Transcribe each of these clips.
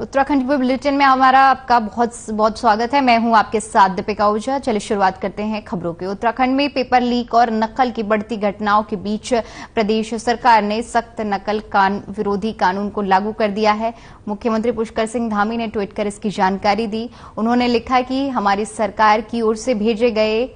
Uttarakhand bulletin में हमारा आपका बहुत बहुत स्वागत है। मैं हूं आपके साथ दीपिका ओझा। चलिए शुरुआत करते हैं खबरों की। उत्तराखंड में पेपर लीक और नकल की बढ़ती घटनाओं के बीच प्रदेश सरकार ने सख्त नकल विरोधी कानून को लागू कर दिया है। मुख्यमंत्री पुष्कर सिंह धामी ने ट्वीट कर इसकी जानकारी दी। उन्होंने लिखा कि हमारी सरकार की ओर से भेजे गए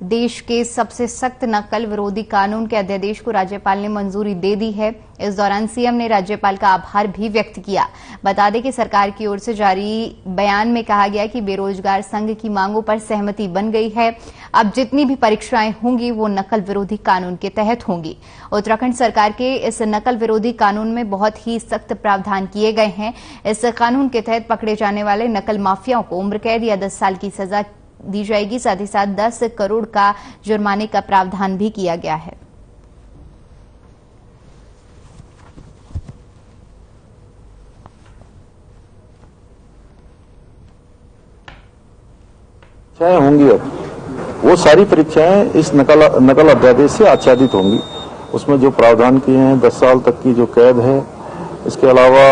देश के सबसे सख्त नकल विरोधी कानून के अध्यादेश को राज्यपाल ने मंजूरी दे दी है। इस दौरान सीएम ने राज्यपाल का आभार भी व्यक्त किया। बता दें कि सरकार की ओर से जारी बयान में कहा गया कि बेरोजगार संघ की मांगों पर सहमति बन गई है। अब जितनी भी परीक्षाएं होंगी वो नकल विरोधी कानून के तहत होंगी। उत्तराखंड सरकार के इस नकल विरोधी कानून में बहुत ही सख्त प्रावधान किए गए हैं। इस कानून के तहत पकड़े जाने वाले नकल माफियाओं को उम्र कैद या 10 साल की सजा दी जाएगी। साथ ही साथ 10 करोड़ का जुर्माने का प्रावधान भी किया गया है। परीक्षाएं होंगी, अब वो सारी परीक्षाएं इस नकल अध्यादेश से आच्छादित होंगी। उसमें जो प्रावधान किए हैं 10 साल तक की जो कैद है, इसके अलावा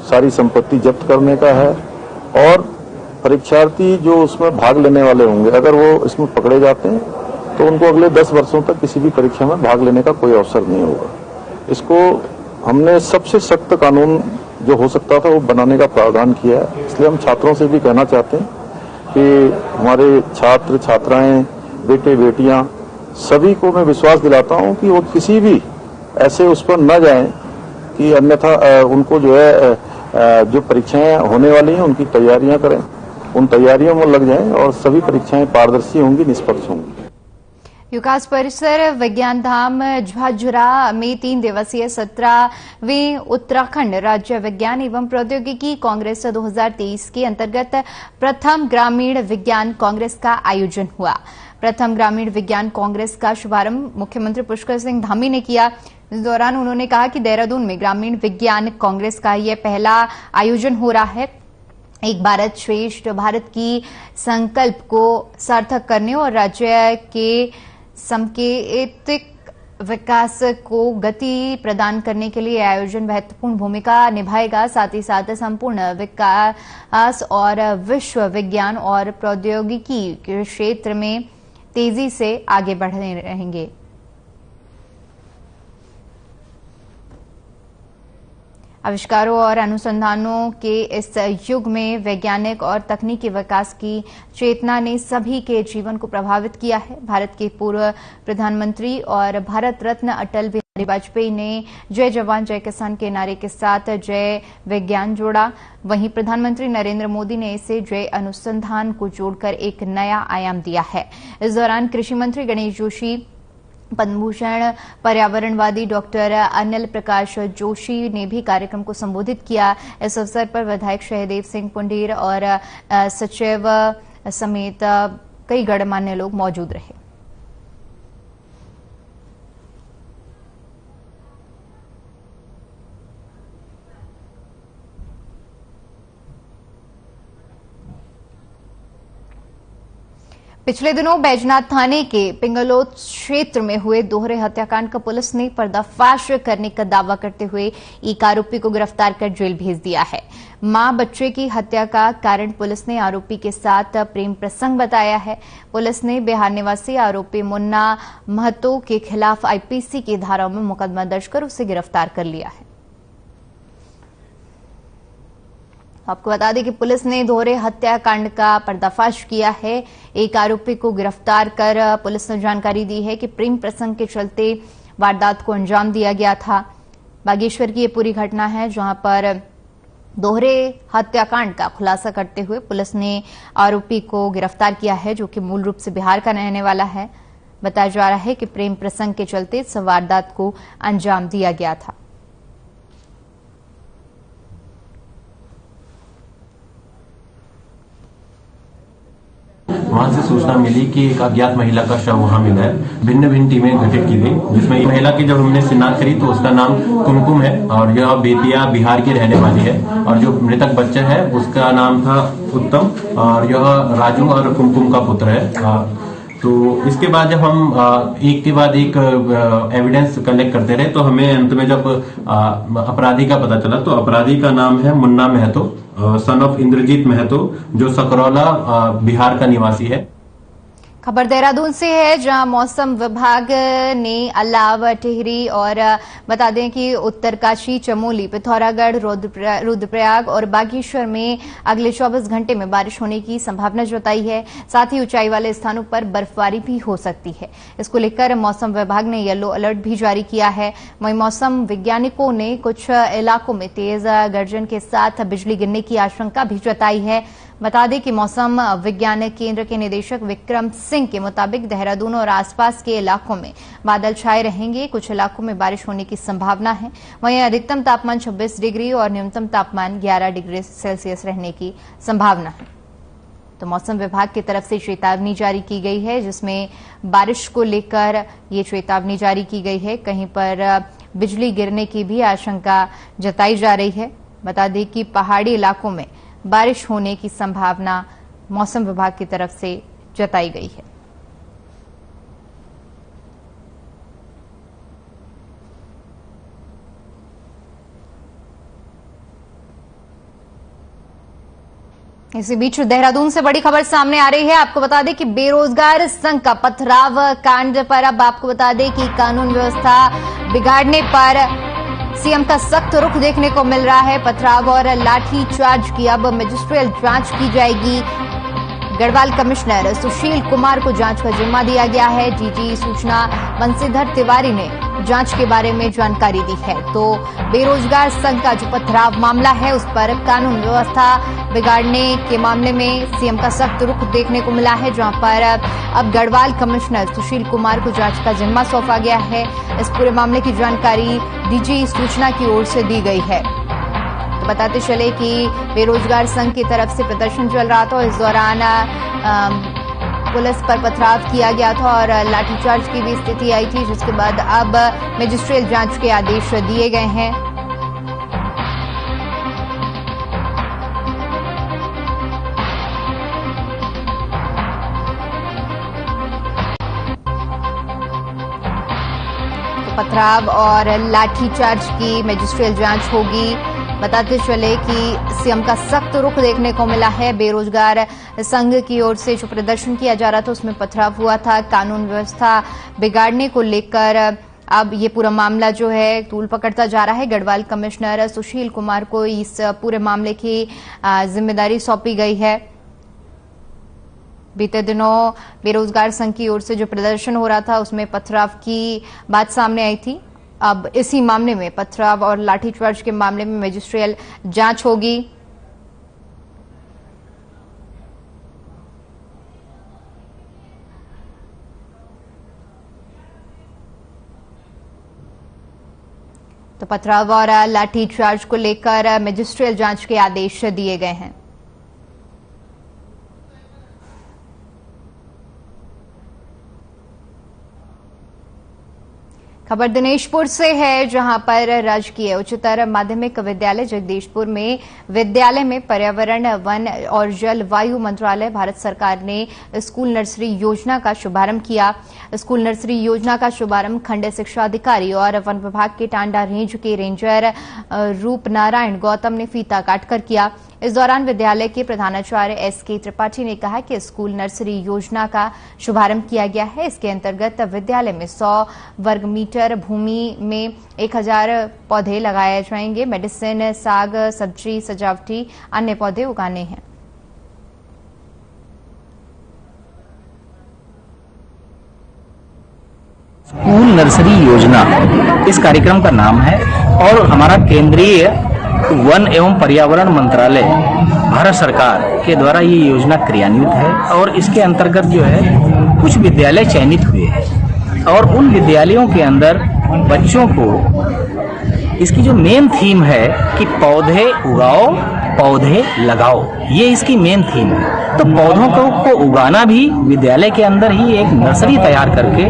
सारी संपत्ति जब्त करने का है और परीक्षार्थी जो उसमें भाग लेने वाले होंगे, अगर वो इसमें पकड़े जाते हैं तो उनको अगले 10 वर्षों तक किसी भी परीक्षा में भाग लेने का कोई अवसर नहीं होगा। इसको हमने सबसे सख्त कानून जो हो सकता था वो बनाने का प्रावधान किया है। इसलिए हम छात्रों से भी कहना चाहते हैं कि हमारे छात्र छात्राएं, बेटे बेटियां, सभी को मैं विश्वास दिलाता हूं कि वो किसी भी ऐसे उस पर न जाएं कि अन्यथा उनको जो है जो परीक्षाएं होने वाली हैं उनकी तैयारियां करें, उन तैयारियों में लग जाएं और सभी परीक्षाएं पारदर्शी होंगी, निष्पक्ष होंगी। युकास परिसर विज्ञान धाम झुंझुनू में 3 दिवसीय 17वीं उत्तराखंड राज्य विज्ञान एवं प्रौद्योगिकी कांग्रेस 2023 के अंतर्गत प्रथम ग्रामीण विज्ञान कांग्रेस का आयोजन हुआ। प्रथम ग्रामीण विज्ञान कांग्रेस का शुभारंभ मुख्यमंत्री पुष्कर सिंह धामी ने किया। इस दौरान उन्होंने कहा कि देहरादून में ग्रामीण विज्ञान कांग्रेस का यह पहला आयोजन हो रहा है। एक भारत श्रेष्ठ भारत की संकल्प को सार्थक करने और राज्य के सांकेतिक विकास को गति प्रदान करने के लिए आयोजन महत्वपूर्ण भूमिका निभाएगा। साथ ही साथ संपूर्ण विकास और विश्व विज्ञान और प्रौद्योगिकी के क्षेत्र में तेजी से आगे बढ़ने रहेंगे। आविष्कारों और अनुसंधानों के इस युग में वैज्ञानिक और तकनीकी विकास की चेतना ने सभी के जीवन को प्रभावित किया है। भारत के पूर्व प्रधानमंत्री और भारत रत्न अटल बिहारी वाजपेयी ने जय जवान जय किसान के नारे के साथ जय विज्ञान जोड़ा। वहीं प्रधानमंत्री नरेंद्र मोदी ने इसे जय अनुसंधान को जोड़कर एक नया आयाम दिया है। इस दौरान कृषि मंत्री गणेश जोशी, पद्मभूषण पर्यावरणवादी डॉक्टर अनिल प्रकाश जोशी ने भी कार्यक्रम को संबोधित किया। इस अवसर पर विधायक शहदेव सिंह पुंडीर और सचिव समेत कई गणमान्य लोग मौजूद रहे। पिछले दिनों बैजनाथ थाने के पिंगलोद क्षेत्र में हुए दोहरे हत्याकांड का पुलिस ने पर्दाफाश करने का दावा करते हुए एक आरोपी को गिरफ्तार कर जेल भेज दिया है। मां बच्चे की हत्या का कारण पुलिस ने आरोपी के साथ प्रेम प्रसंग बताया है। पुलिस ने बिहार निवासी आरोपी मुन्ना महतो के खिलाफ आईपीसी की धाराओं में मुकदमा दर्ज कर उसे गिरफ्तार कर लिया है। आपको बता दें कि पुलिस ने दोहरे हत्याकांड का पर्दाफाश किया है। एक आरोपी को गिरफ्तार कर पुलिस ने जानकारी दी है कि प्रेम प्रसंग के चलते वारदात को अंजाम दिया गया था। बागेश्वर की ये पूरी घटना है जहां पर दोहरे हत्याकांड का खुलासा करते हुए पुलिस ने आरोपी को गिरफ्तार किया है, जो कि मूल रूप से बिहार का रहने वाला है। बताया जा रहा है कि प्रेम प्रसंग के चलते इस वारदात को अंजाम दिया गया था। वहां से सूचना मिली कि एक अज्ञात महिला का शव वहां मिला है। भिन्न भिन्न टीमें गठित की गई, जिसमें ये महिला की जब हमने शिनाख्त करी तो उसका नाम कुमकुम है और यह बेतिया बिहार की रहने वाली है। और जो मृतक बच्चा है उसका नाम था उत्तम और यह राजू और कुमकुम का पुत्र है। तो इसके बाद जब हम एक के बाद एक एविडेंस कलेक्ट करते रहे तो हमें अंत में जब अपराधी का पता चला, तो अपराधी का नाम है मुन्ना महतो, सन ऑफ इंद्रजीत महतो, जो सकरौला बिहार का निवासी है। खबर देहरादून से है, जहां मौसम विभाग ने अलाव, टिहरी और बता दें कि उत्तरकाशी, चमोली, पिथौरागढ़, रुद्रप्रयाग और बागेश्वर में अगले 24 घंटे में बारिश होने की संभावना जताई है। साथ ही ऊंचाई वाले स्थानों पर बर्फबारी भी हो सकती है। इसको लेकर मौसम विभाग ने येलो अलर्ट भी जारी किया है। वहीं मौसम वैज्ञानिकों ने कुछ इलाकों में तेज गर्जन के साथ बिजली गिरने की आशंका भी जताई है। बता दें कि मौसम विज्ञान केंद्र के निदेशक विक्रम सिंह के मुताबिक देहरादून और आसपास के इलाकों में बादल छाए रहेंगे। कुछ इलाकों में बारिश होने की संभावना है। वहीं अधिकतम तापमान 26 डिग्री और न्यूनतम तापमान 11 डिग्री सेल्सियस रहने की संभावना है। तो मौसम विभाग की तरफ से चेतावनी जारी की गई है, जिसमें बारिश को लेकर ये चेतावनी जारी की गई है। कहीं पर बिजली गिरने की भी आशंका जताई जा रही है। बता दें कि पहाड़ी इलाकों में बारिश होने की संभावना मौसम विभाग की तरफ से जताई गई है। इसी बीच देहरादून से बड़ी खबर सामने आ रही है। आपको बता दें कि बेरोजगार संघ का पथराव कांड पर अब आपको बता दें कि कानून व्यवस्था बिगाड़ने पर सीएम का सख्त रुख देखने को मिल रहा है। पथराव और लाठी चार्ज की अब मजिस्ट्रियल जांच की जाएगी। गढ़वाल कमिश्नर सुशील कुमार को जांच का जिम्मा दिया गया है। डीजी सूचना बंशीधर तिवारी ने जांच के बारे में जानकारी दी है। तो बेरोजगार संघ का जो पथराव मामला है, उस पर कानून व्यवस्था बिगाड़ने के मामले में सीएम का सख्त रुख देखने को मिला है, जहां पर अब गढ़वाल कमिश्नर सुशील कुमार को जांच का जिम्मा सौंपा गया है। इस पूरे मामले की जानकारी डीजी सूचना की ओर से दी गई है। तो बताते चले कि बेरोजगार संघ की तरफ से प्रदर्शन चल रहा था। इस दौरान पुलिस पर पथराव किया गया था और लाठीचार्ज की भी स्थिति आई थी, जिसके बाद अब मजिस्ट्रियल जांच के आदेश दिए गए हैं। तो पथराव और लाठीचार्ज की मजिस्ट्रियल जांच होगी। बताते चले कि सीएम का सख्त रुख देखने को मिला है। बेरोजगार संघ की ओर से जो प्रदर्शन किया जा रहा था, उसमें पथराव हुआ था। कानून व्यवस्था बिगाड़ने को लेकर अब ये पूरा मामला जो है तूल पकड़ता जा रहा है। गढ़वाल कमिश्नर सुशील कुमार को इस पूरे मामले की जिम्मेदारी सौंपी गई है। बीते दिनों बेरोजगार संघ की ओर से जो प्रदर्शन हो रहा था, उसमें पथराव की बात सामने आई थी। अब इसी मामले में, पथराव और लाठीचार्ज के मामले में मजिस्ट्रियल जांच होगी। तो पथराव और लाठीचार्ज को लेकर मजिस्ट्रियल जांच के आदेश दिए गए हैं। खबर दिनेशपुर से है, जहां पर राजकीय उच्चतर माध्यमिक विद्यालय जगदीशपुर में विद्यालय में पर्यावरण, वन और जलवायु मंत्रालय भारत सरकार ने स्कूल नर्सरी योजना का शुभारंभ किया। स्कूल नर्सरी योजना का शुभारंभ खंड शिक्षा अधिकारी और वन विभाग के टांडा रेंज के रेंजर रूपनारायण गौतम ने फीता काटकर किया। इस दौरान विद्यालय के प्रधानाचार्य एसके त्रिपाठी ने कहा कि स्कूल नर्सरी योजना का शुभारंभ किया गया है। इसके अंतर्गत विद्यालय में 100 वर्ग मीटर भूमि में 1000 पौधे लगाए जाएंगे। मेडिसिन, साग, सब्जी, सजावटी अन्य पौधे उगाने हैं। स्कूल नर्सरी योजना इस कार्यक्रम का नाम है और हमारा केंद्रीय वन एवं पर्यावरण मंत्रालय भारत सरकार के द्वारा ये योजना क्रियान्वित है और इसके अंतर्गत जो है कुछ विद्यालय चयनित हुए हैं और उन विद्यालयों के अंदर बच्चों को इसकी जो मेन थीम है कि पौधे उगाओ, पौधे लगाओ, ये इसकी मेन थीम है। तो पौधों को उगाना भी विद्यालय के अंदर ही एक नर्सरी तैयार करके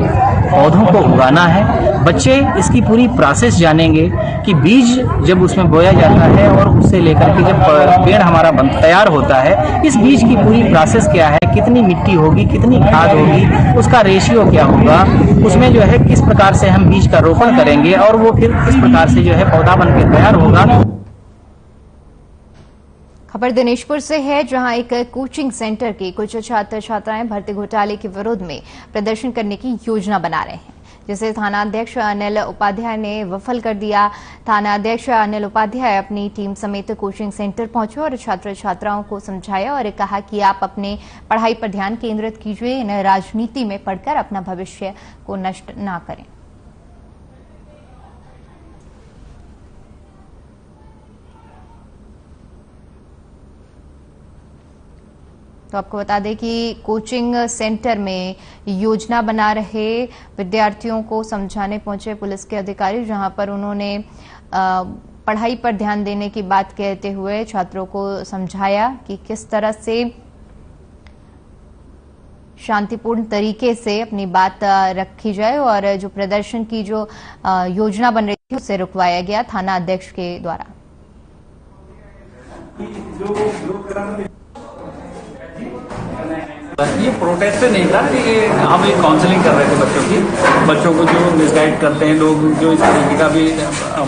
पौधों को उगाना है। बच्चे इसकी पूरी प्रोसेस जानेंगे कि बीज जब उसमें बोया जाता है और उससे लेकर के जब पेड़ हमारा तैयार होता है, इस बीज की पूरी प्रोसेस क्या है, कितनी मिट्टी होगी, कितनी खाद होगी, उसका रेशियो क्या होगा, उसमें जो है किस प्रकार से हम बीज का रोपण करेंगे और वो फिर किस प्रकार से जो है पौधा बन के तैयार होगा। खबर दिनेशपुर से है, जहां एक कोचिंग सेंटर के कुछ छात्र छात्राएं भर्ती घोटाले के विरोध में प्रदर्शन करने की योजना बना रहे हैं, जिसे थानाध्यक्ष अनिल उपाध्याय ने विफल कर दिया। थानाध्यक्ष अनिल उपाध्याय अपनी टीम समेत कोचिंग सेंटर पहुंचे और छात्र छात्राओं को समझाया और कहा कि आप अपने पढ़ाई पर ध्यान केंद्रित कीजिए, इन्हें राजनीति में पढ़कर अपना भविष्य को नष्ट न करें। तो आपको बता दें कि कोचिंग सेंटर में योजना बना रहे विद्यार्थियों को समझाने पहुंचे पुलिस के अधिकारी, जहां पर उन्होंने पढ़ाई पर ध्यान देने की बात कहते हुए छात्रों को समझाया कि किस तरह से शांतिपूर्ण तरीके से अपनी बात रखी जाए और जो प्रदर्शन की जो योजना बन रही थी उसे रुकवाया गया थाना अध्यक्ष के द्वारा। ये प्रोटेस्ट नहीं था, ये हम एक काउंसलिंग कर रहे थे बच्चों को जो मिसगाइड करते हैं लोग, जो इस तरीके का भी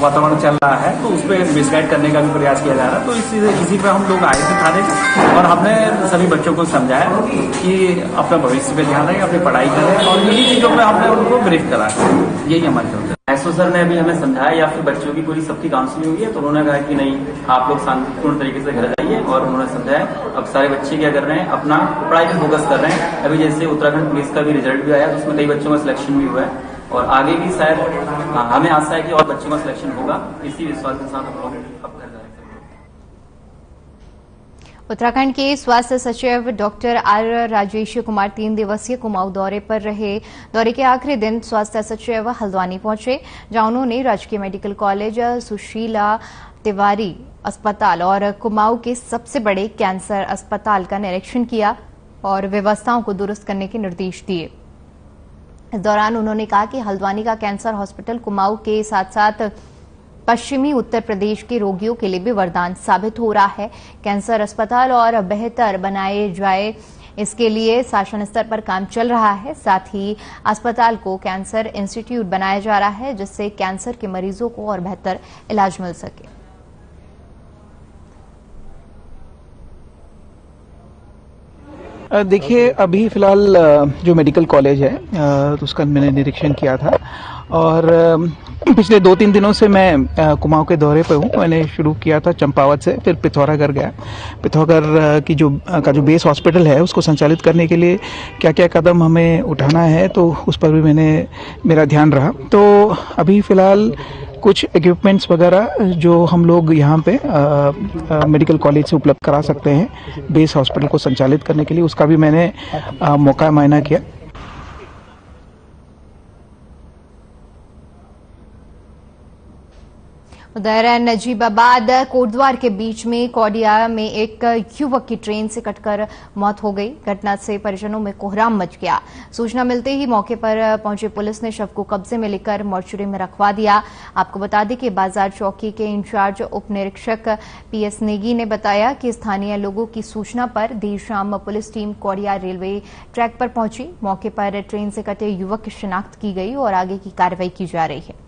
वातावरण चल रहा है तो उस पर मिसगाइड करने का भी प्रयास किया जा रहा है। तो इसी पे हम लोग आए थे थाने से और हमने सभी बच्चों को समझाया कि अपना भविष्य पे ध्यान रखें, अपनी पढ़ाई करें और इन्हीं चीजों में हमने उनको ब्रीफ करा। यही हमारे चलते। एसओ सर ने अभी हमें समझाया या फिर बच्चों की पूरी सबकी काउंसलिंग हुई है, तो उन्होंने कहा कि नहीं, आप लोग शांतिपूर्ण तरीके से घर जाइए और उन्होंने समझाया। अब सारे बच्चे क्या कर रहे हैं, अपना पढ़ाई पे फोकस कर रहे हैं। अभी जैसे उत्तराखंड पुलिस का भी रिजल्ट भी आया तो उसमें कई बच्चों का सिलेक्शन भी हुआ है और आगे भी शायद हमें आशा है कि और बच्चों का सिलेक्शन होगा। इसी विश्वास के साथ हम लोग अब घर जा रहे हैं। उत्तराखंड के स्वास्थ्य सचिव डॉक्टर आर राजेश कुमार 3 दिवसीय कुमाऊं दौरे पर रहे। दौरे के आखिरी दिन स्वास्थ्य सचिव हल्द्वानी पहुंचे, जहां उन्होंने राजकीय मेडिकल कॉलेज, सुशीला तिवारी अस्पताल और कुमाऊं के सबसे बड़े कैंसर अस्पताल का निरीक्षण किया और व्यवस्थाओं को दुरुस्त करने के निर्देश दिए। इस दौरान उन्होंने कहा कि हल्द्वानी का कैंसर हॉस्पिटल कुमाऊं के साथ साथ पश्चिमी उत्तर प्रदेश के रोगियों के लिए भी वरदान साबित हो रहा है। कैंसर अस्पताल और बेहतर बनाए जाए, इसके लिए शासन स्तर पर काम चल रहा है। साथ ही अस्पताल को कैंसर इंस्टीट्यूट बनाया जा रहा है, जिससे कैंसर के मरीजों को और बेहतर इलाज मिल सके। देखिए, अभी फिलहाल जो मेडिकल कॉलेज है तो उसका मैंने निरीक्षण किया था और पिछले 2-3 दिनों से मैं कुमाऊं के दौरे पे हूँ। मैंने शुरू किया था चंपावत से, फिर पिथौरागढ़ गया। पिथौरागढ़ की जो बेस हॉस्पिटल है उसको संचालित करने के लिए क्या क्या कदम हमें उठाना है तो उस पर भी मेरा ध्यान रहा। तो अभी फिलहाल कुछ इक्विपमेंट्स वगैरह जो हम लोग यहाँ पे मेडिकल कॉलेज से उपलब्ध करा सकते हैं बेस हॉस्पिटल को संचालित करने के लिए, उसका भी मैंने मौका मुआयना किया। उधर नजीबाबाद कोटद्वार के बीच में कौडिया में एक युवक की ट्रेन से कटकर मौत हो गई। घटना से परिजनों में कोहराम मच गया। सूचना मिलते ही मौके पर पहुंची पुलिस ने शव को कब्जे में लेकर मोर्चरी में रखवा दिया। आपको बता दें कि बाजार चौकी के इंचार्ज उप निरीक्षक पीएस नेगी ने बताया कि स्थानीय लोगों की सूचना पर देर शाम police team Kaudiya railway track पर पहुंची। मौके पर ट्रेन से कटे युवक की शिनाख्त की गई और आगे की कार्रवाई की जा रही है।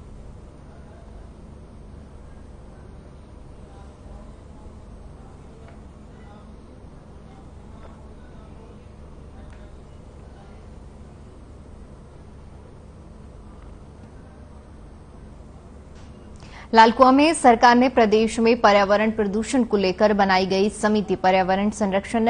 लालकुआं में सरकार ने प्रदेश में पर्यावरण प्रदूषण को लेकर बनाई गई समिति पर्यावरण संरक्षण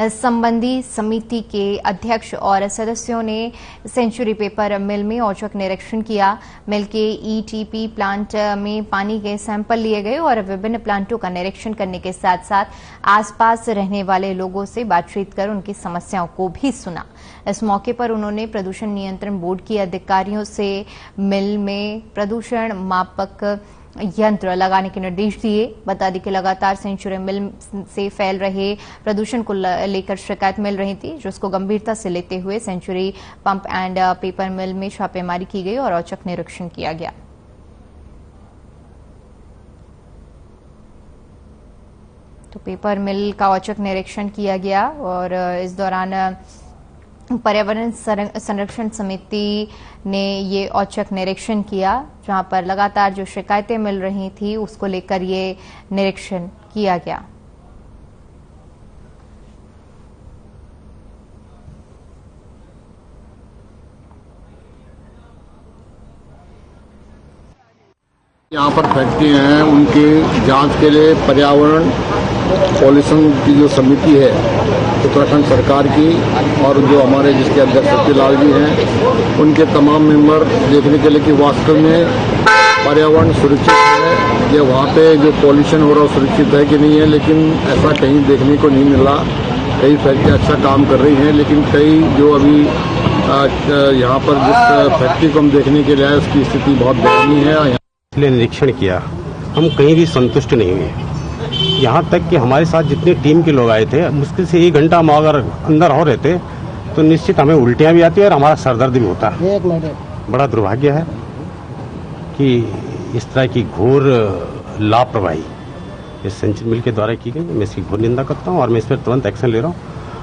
संबंधी समिति के अध्यक्ष और सदस्यों ने सेंचुरी पेपर मिल में औचक निरीक्षण किया। मिल के ईटीपी प्लांट में पानी के सैंपल लिए गए और विभिन्न प्लांटों का निरीक्षण करने के साथ साथ आसपास रहने वाले लोगों से बातचीत कर उनकी समस्याओं को भी सुना। इस मौके पर उन्होंने प्रदूषण नियंत्रण बोर्ड के अधिकारियों से मिल में प्रदूषण मापक यंत्र लगाने के निर्देश दिए। बता दें कि लगातार सेंचुरी मिल से फैल रहे प्रदूषण को लेकर शिकायत मिल रही थी, जिसको गंभीरता से लेते हुए सेंचुरी पंप एंड पेपर मिल में छापेमारी की गई और औचक निरीक्षण किया गया। तो पेपर मिल का औचक निरीक्षण किया गया और इस दौरान पर्यावरण संरक्षण समिति ने ये औचक निरीक्षण किया, जहां पर लगातार जो शिकायतें मिल रही थी उसको लेकर ये निरीक्षण किया गया। यहाँ पर फैक्ट्री हैं, उनके जांच के लिए पर्यावरण पॉल्यूशन की जो समिति है उत्तराखंड सरकार की और जो हमारे जिसके अध्यक्ष सत्यलाल जी हैं, उनके तमाम मेंबर देखने के लिए कि वास्तव में पर्यावरण सुरक्षित है या वहाँ पे जो पॉल्यूशन हो रहा है सुरक्षित है कि नहीं है। लेकिन ऐसा कहीं देखने को नहीं मिला। कई फैक्ट्री अच्छा काम कर रही हैं, लेकिन कई जो अभी यहाँ पर जिस फैक्ट्री को हम देखने के लिए आए उसकी स्थिति बहुत दयनीय है। इसलिए निरीक्षण किया, हम कहीं भी संतुष्ट नहीं हुए। यहाँ तक कि हमारे साथ जितने टीम के लोग आए थे, मुश्किल से 1 घंटा हम अगर अंदर हो रहते तो निश्चित हमें उल्टियाँ भी आती है और हमारा सरदर्द भी होता है। बड़ा दुर्भाग्य है कि इस तरह की घोर लापरवाही इस सेंचुरी मिल के द्वारा की गई। मैं इसकी घोर निंदा करता हूँ और मैं इस पर तुरंत एक्शन ले रहा हूँ।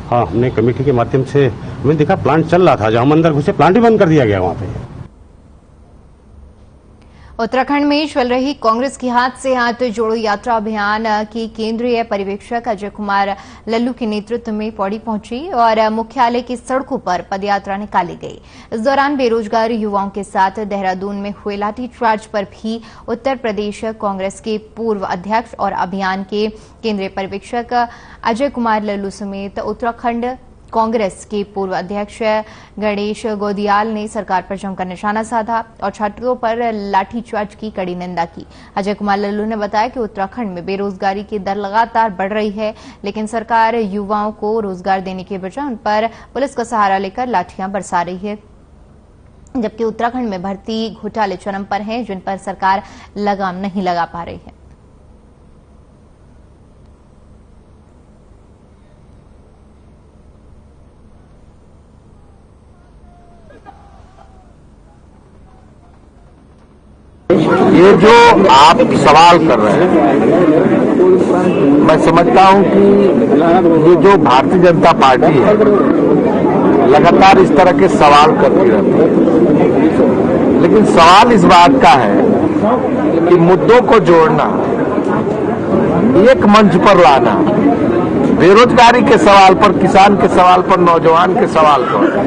हाँ, हमने कमेटी के माध्यम से हमें देखा प्लांट चल रहा था, जब हम अंदर घुसे प्लांट भी बंद कर दिया गया वहाँ पे। उत्तराखंड में चल रही कांग्रेस की हाथ से हाथ जोड़ो यात्रा अभियान की केंद्रीय पर्यवेक्षक अजय कुमार लल्लू के नेतृत्व में पौड़ी पहुंची और मुख्यालय की सड़कों पर पदयात्रा निकाली गई। इस दौरान बेरोजगार युवाओं के साथ देहरादून में हुए लाठीचार्ज पर भी उत्तर प्रदेश कांग्रेस के पूर्व अध्यक्ष और अभियान के केंद्रीय पर्यवेक्षक अजय कुमार लल्लू समेत उत्तराखंड कांग्रेस के पूर्व अध्यक्ष गणेश गोदियाल ने सरकार पर जमकर निशाना साधा और छात्रों पर लाठीचार्ज की कड़ी निंदा की। अजय कुमार लल्लू ने बताया कि उत्तराखंड में बेरोजगारी की दर लगातार बढ़ रही है, लेकिन सरकार युवाओं को रोजगार देने के बजाय उन पर पुलिस का सहारा लेकर लाठियां बरसा रही है, जबकि उत्तराखंड में भर्ती घोटाले चरम पर हैं, जिन पर सरकार लगाम नहीं लगा पा रही है। ये जो आप सवाल कर रहे हैं, मैं समझता हूं कि ये जो भारतीय जनता पार्टी है लगातार इस तरह के सवाल करती रहती है, लेकिन सवाल इस बात का है कि मुद्दों को जोड़ना, एक मंच पर लाना, बेरोजगारी के सवाल पर, किसान के सवाल पर, नौजवान के सवाल पर,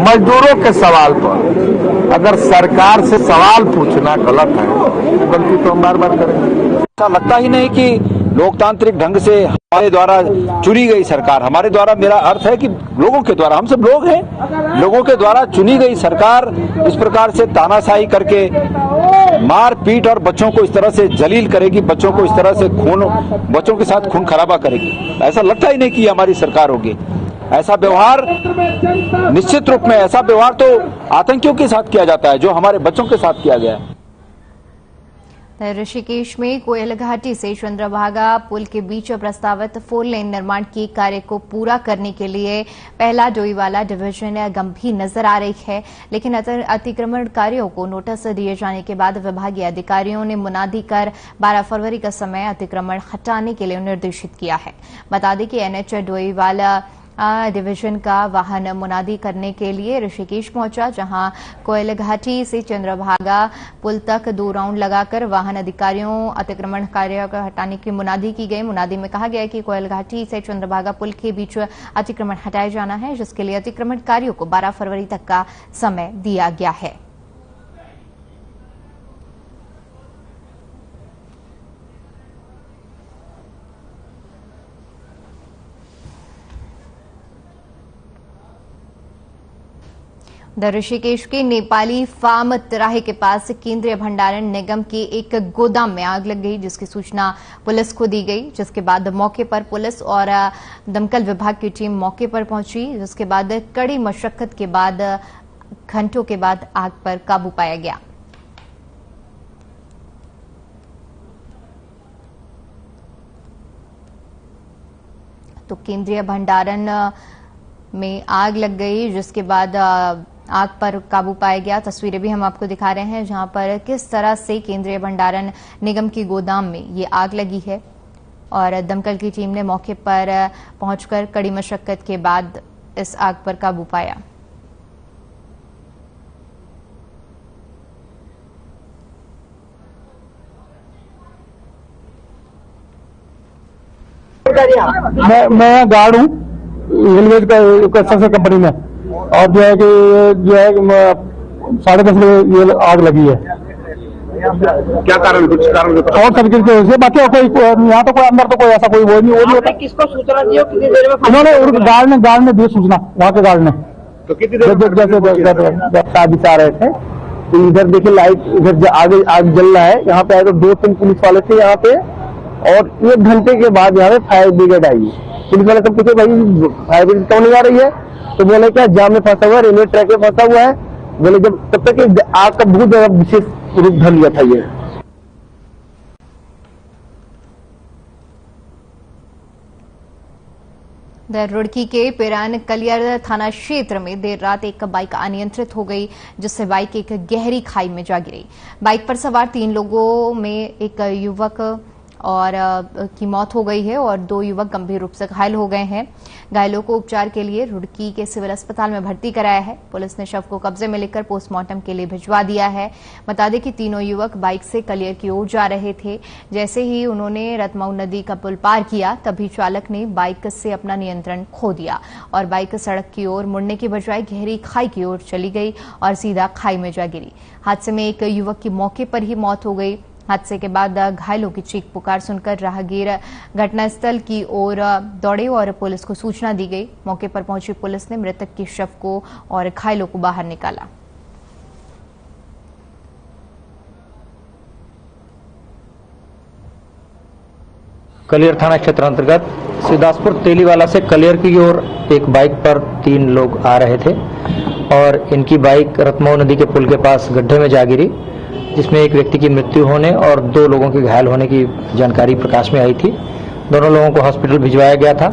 मजदूरों के सवाल पर अगर सरकार से सवाल पूछना गलत है तो गलती तो हम बार बार करेंगे। ऐसा लगता ही नहीं कि लोकतांत्रिक ढंग से हमारे द्वारा चुनी गई सरकार, हमारे द्वारा मेरा अर्थ है कि लोगों के द्वारा, हम सब लोग हैं, लोगों के द्वारा चुनी गई सरकार इस प्रकार से तानाशाही करके मार पीट और बच्चों को इस तरह से जलील करेगी, बच्चों को इस तरह से बच्चों के साथ खून खराबा करेगी। ऐसा लगता ही नहीं कि हमारी सरकार होगी। ऐसा व्यवहार निश्चित रूप में, ऐसा व्यवहार तो आतंकियों के साथ किया जाता है जो हमारे बच्चों के साथ किया गया है। ऋषिकेश में कोयल घाटी से चंद्रभागा पुल के बीच प्रस्तावित 4 लेन निर्माण के कार्य को पूरा करने के लिए पहला डोईवाला डिवीजन गंभीर नजर आ रही है, लेकिन अतिक्रमणकारियों को नोटिस दिए जाने के बाद विभागीय अधिकारियों ने मुनादी कर 12 फरवरी का समय अतिक्रमण हटाने के लिए निर्देशित किया है। बता दें कि एनएच डोईवाला डिवीजन का वाहन मुनादी करने के लिए ऋषिकेश पहुंचा, जहां कोयल घाटी से चंद्रभागा पुल तक 2 राउंड लगाकर वाहन अधिकारियों अतिक्रमण कार्य को हटाने की मुनादी की गई। मुनादी में कहा गया कि कोयल घाटी से चंद्रभागा पुल के बीच अतिक्रमण हटाया जाना है, जिसके लिए अतिक्रमण कार्यों को 12 फरवरी तक का समय दिया गया है। ऋषिकेश के नेपाली फार्म तिराहे के पास केंद्रीय भंडारण निगम के एक गोदाम में आग लग गई, जिसकी सूचना पुलिस को दी गई, जिसके बाद मौके पर पुलिस और दमकल विभाग की टीम मौके पर पहुंची, जिसके बाद कड़ी मशक्कत के बाद घंटों के बाद आग पर काबू पाया गया। तो केंद्रीय भंडारण में आग लग गई, जिसके बाद आग पर काबू पाया गया। तस्वीरें भी हम आपको दिखा रहे हैं जहां पर किस तरह से केंद्रीय भंडारण निगम की गोदाम में ये आग लगी है और दमकल की टीम ने मौके पर पहुंचकर कड़ी मशक्कत के बाद इस आग पर काबू पाया। मैं गार्ड हूँ रेलवे कंस्ट्रक्शन कंपनी में, और जो है कि 10:30 बजे ये आग लगी है। क्या कारण, कुछ कारण और सर्किट की वजह से, बाकी कोई यहाँ तो कोई अंदर तो कोई ऐसा कोई वो नहीं होता। किसको सूचना दी, कितनी देर में? उन्होंने गार्ड ने दी सूचना, वहाँ के गार्ड ने। तो कितनी देर जैसे आ रहे थे तो इधर देखिए लाइट, इधर आगे आग जल रहा है। यहाँ पे आए तो 2-3 पुलिस वाले थे यहाँ पे, और 1 घंटे के बाद यहाँ पे फायर ब्रिगेड आई। पुलिस वाले सब पूछे भाई फायर ब्रिगेड क्यों नहीं आ रही है, तो बोले क्या जाम में फंसा हुआ है, रेलवे ट्रैक में फंसा हुआ है। बोले जब तब तक आग का बहुत ज्यादा विशेष रूप धर लिया था ये। रुड़की के पेरान कलियर थाना क्षेत्र में देर रात एक बाइक अनियंत्रित हो गई, जिससे बाइक एक गहरी खाई में जा गिरी। बाइक पर सवार 3 लोगों में एक युवक और की मौत हो गई है और 2 युवक गंभीर रूप से घायल हो गए हैं। घायलों को उपचार के लिए रुड़की के सिविल अस्पताल में भर्ती कराया है। पुलिस ने शव को कब्जे में लेकर पोस्टमार्टम के लिए भिजवा दिया है। बता दें कि तीनों युवक बाइक से कलियर की ओर जा रहे थे। जैसे ही उन्होंने रतमऊ नदी का पुल पार किया, तभी चालक ने बाइक से अपना नियंत्रण खो दिया और बाइक सड़क की ओर मुड़ने की बजाय गहरी खाई की ओर चली गई और सीधा खाई में जा गिरी। हादसे में एक युवक की मौके पर ही मौत हो गई। हादसे के बाद घायलों की चीख पुकार सुनकर राहगीर घटनास्थल की ओर दौड़े और पुलिस को सूचना दी गई। मौके पर पहुंची पुलिस ने मृतक के शव को और घायलों को बाहर निकाला। कलियर थाना क्षेत्र अंतर्गत सिदासपुर तेलीवाला से कलियर की ओर एक बाइक पर 3 लोग आ रहे थे और इनकी बाइक रतमऊ नदी के पुल के पास गड्ढे में जा गिरी, जिसमें एक व्यक्ति की मृत्यु होने और 2 लोगों के घायल होने की जानकारी प्रकाश में आई थी। दोनों लोगों को हॉस्पिटल भिजवाया गया था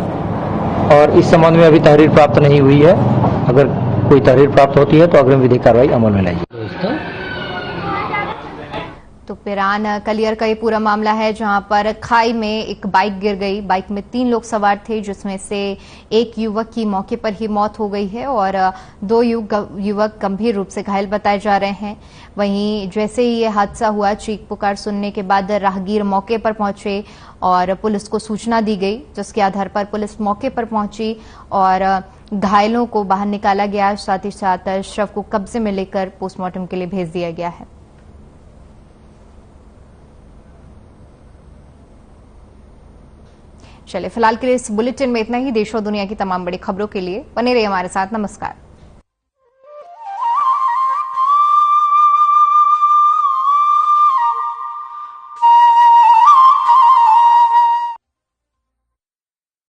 और इस संबंध में अभी तहरीर प्राप्त नहीं हुई है। अगर कोई तहरीर प्राप्त होती है तो अग्रिम विधिक कार्रवाई अमल में लाई जाएगी। तो पेरान कलियर का ये पूरा मामला है, जहां पर खाई में एक बाइक गिर गई। बाइक में 3 लोग सवार थे, जिसमें से एक युवक की मौके पर ही मौत हो गई है और 2 युवक गंभीर रूप से घायल बताए जा रहे हैं। वहीं जैसे ही ये हादसा हुआ, चीख पुकार सुनने के बाद राहगीर मौके पर पहुंचे और पुलिस को सूचना दी गई, जिसके आधार पर पुलिस मौके पर पहुंची और घायलों को बाहर निकाला गया। साथ ही साथ शव को कब्जे में लेकर पोस्टमार्टम के लिए भेज दिया गया है। चलिए, फिलहाल के लिए इस बुलेटिन में इतना ही। देश और दुनिया की तमाम बड़ी खबरों के लिए बने रहिए हमारे साथ। नमस्कार।